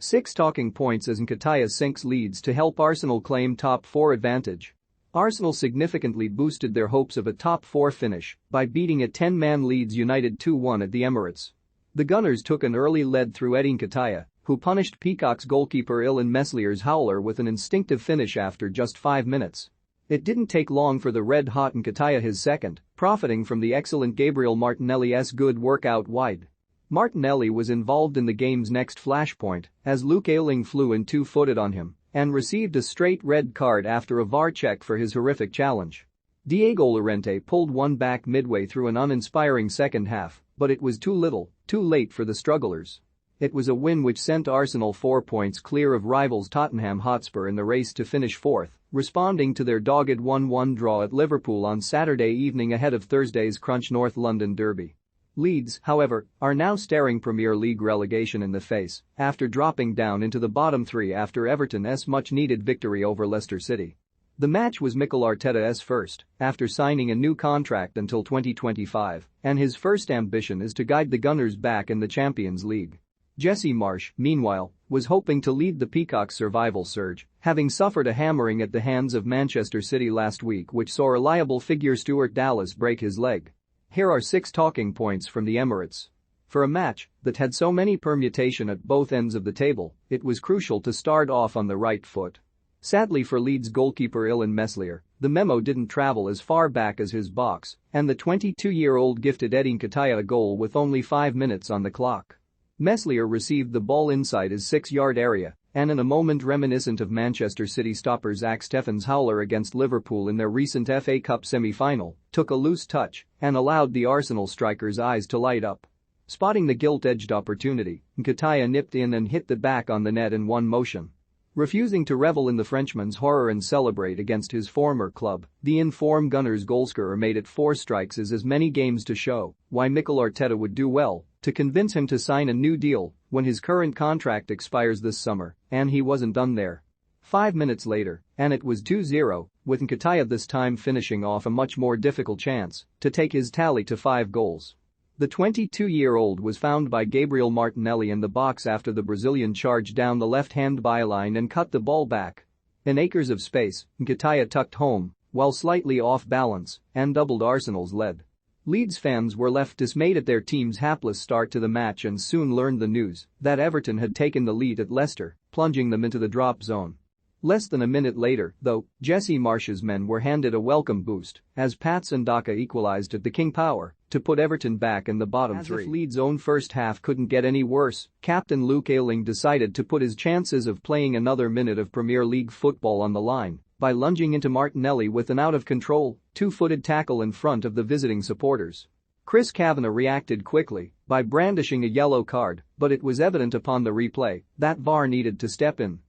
6 talking points as Nketiah sinks Leeds to help Arsenal claim top 4 advantage. Arsenal significantly boosted their hopes of a top 4 finish by beating a 10-man Leeds United 2-1 at the Emirates. The Gunners took an early lead through Nketiah, who punished Peacock's goalkeeper Illan Mesliar's howler with an instinctive finish after just 5 minutes. It didn't take long for the red-hot Nketiah his second, profiting from the excellent Gabriel Martinelli's good work out wide. Martinelli was involved in the game's next flashpoint as Luke Ayling flew in two-footed on him and received a straight red card after a VAR check for his horrific challenge. Diego Llorente pulled one back midway through an uninspiring second half, but it was too little, too late for the strugglers. It was a win which sent Arsenal 4 points clear of rivals Tottenham Hotspur in the race to finish fourth, responding to their dogged 1-1 draw at Liverpool on Saturday evening ahead of Thursday's crunch North London derby. Leeds, however, are now staring Premier League relegation in the face after dropping down into the bottom 3 after Everton's much-needed victory over Leicester City. The match was Mikel Arteta's first after signing a new contract until 2025, and his first ambition is to guide the Gunners back in the Champions League. Jesse Marsch, meanwhile, was hoping to lead the Peacock's survival surge, having suffered a hammering at the hands of Manchester City last week which saw reliable figure Stuart Dallas break his leg. Here are 6 talking points from the Emirates. For a match that had so many permutation at both ends of the table, it was crucial to start off on the right foot. Sadly for Leeds goalkeeper Illan Mesliar, the memo didn't travel as far back as his box, and the 22-year-old gifted Nketiah a goal with only 5 minutes on the clock. Mesliar received the ball inside his 6-yard area and in a moment reminiscent of Manchester City stopper Zach Steffen's howler against Liverpool in their recent FA Cup semi-final, took a loose touch and allowed the Arsenal striker's eyes to light up. Spotting the gilt-edged opportunity, Nketiah nipped in and hit the back on the net in one motion. Refusing to revel in the Frenchman's horror and celebrate against his former club, the in-form Gunners goalscorer made it 4 strikes as many games to show why Mikel Arteta would do well to convince him to sign a new deal when his current contract expires this summer, and he wasn't done there. 5 minutes later, and it was 2-0, with Nketiah this time finishing off a much more difficult chance to take his tally to 5 goals. The 22-year-old was found by Gabriel Martinelli in the box after the Brazilian charged down the left-hand byline and cut the ball back. In acres of space, Nketiah tucked home, while slightly off balance, and doubled Arsenal's lead. Leeds fans were left dismayed at their team's hapless start to the match and soon learned the news that Everton had taken the lead at Leicester, plunging them into the drop zone. Less than a minute later, though, Jesse Marsch's men were handed a welcome boost as Patson Daka equalised at the King Power to put Everton back in the bottom 3. As if Leeds' own first half couldn't get any worse, captain Luke Ayling decided to put his chances of playing another minute of Premier League football on the line by lunging into Martinelli with an out-of-control, 2-footed tackle in front of the visiting supporters. Chris Kavanagh reacted quickly by brandishing a yellow card, but it was evident upon the replay that VAR needed to step in.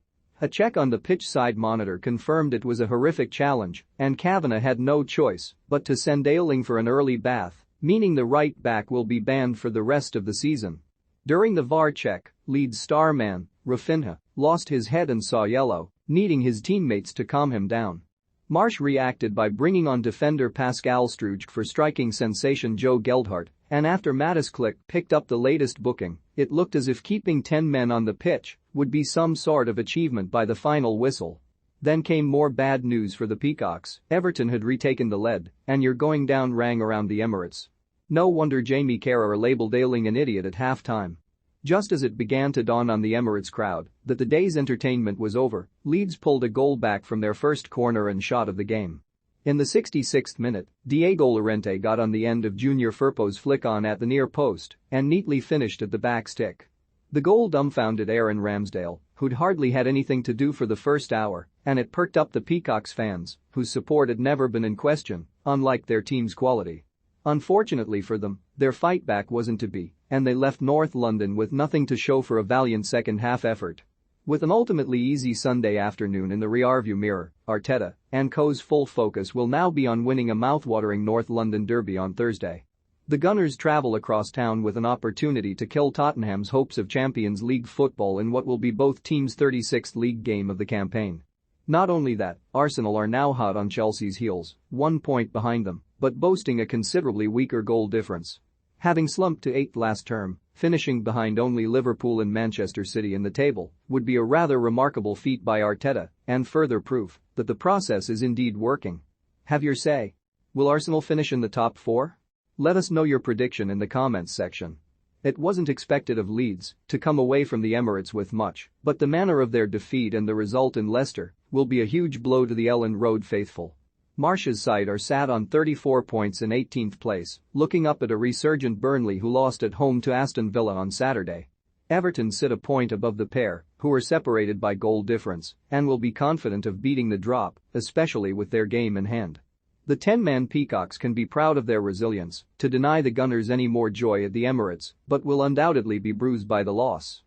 A check on the pitch side monitor confirmed it was a horrific challenge, and Kavanagh had no choice but to send Ayling for an early bath, meaning the right back will be banned for the rest of the season. During the VAR check, Leeds star man, Rafinha, lost his head and saw yellow, needing his teammates to calm him down. Marsch reacted by bringing on defender Pascal Struijk for striking sensation Joe Geldhart, and after Mattis Klich picked up the latest booking, it looked as if keeping 10 men on the pitch would be some sort of achievement by the final whistle. Then came more bad news for the Peacocks. Everton had retaken the lead, and "you're going down" rang around the Emirates. No wonder Jamie Carragher labelled Ayling an idiot at half-time. Just as it began to dawn on the Emirates crowd that the day's entertainment was over, Leeds pulled a goal back from their first corner and shot of the game. In the 66th minute, Diego Llorente got on the end of Junior Firpo's flick-on at the near post and neatly finished at the back stick. The goal dumbfounded Aaron Ramsdale, who'd hardly had anything to do for the first hour, and it perked up the Peacocks fans, whose support had never been in question, unlike their team's quality. Unfortunately for them, their fight back wasn't to be, and they left North London with nothing to show for a valiant second-half effort. With an ultimately easy Sunday afternoon in the rearview mirror, Arteta and co.'s full focus will now be on winning a mouthwatering North London derby on Thursday. The Gunners travel across town with an opportunity to kill Tottenham's hopes of Champions League football in what will be both teams' 36th league game of the campaign. Not only that, Arsenal are now hot on Chelsea's heels, 1 point behind them, but boasting a considerably weaker goal difference. Having slumped to 8th last term, Finishing behind only Liverpool and Manchester City in the table would be a rather remarkable feat by Arteta and further proof that the process is indeed working. Have your say. Will Arsenal finish in the top 4? Let us know your prediction in the comments section. It wasn't expected of Leeds to come away from the Emirates with much, but the manner of their defeat and the result in Leicester will be a huge blow to the Elland Road faithful. Marsh's side are sat on 34 points in 18th place, looking up at a resurgent Burnley who lost at home to Aston Villa on Saturday. Everton sit a point above the pair, who are separated by goal difference, and will be confident of beating the drop, especially with their game in hand. The 10-man Peacocks can be proud of their resilience to deny the Gunners any more joy at the Emirates, but will undoubtedly be bruised by the loss.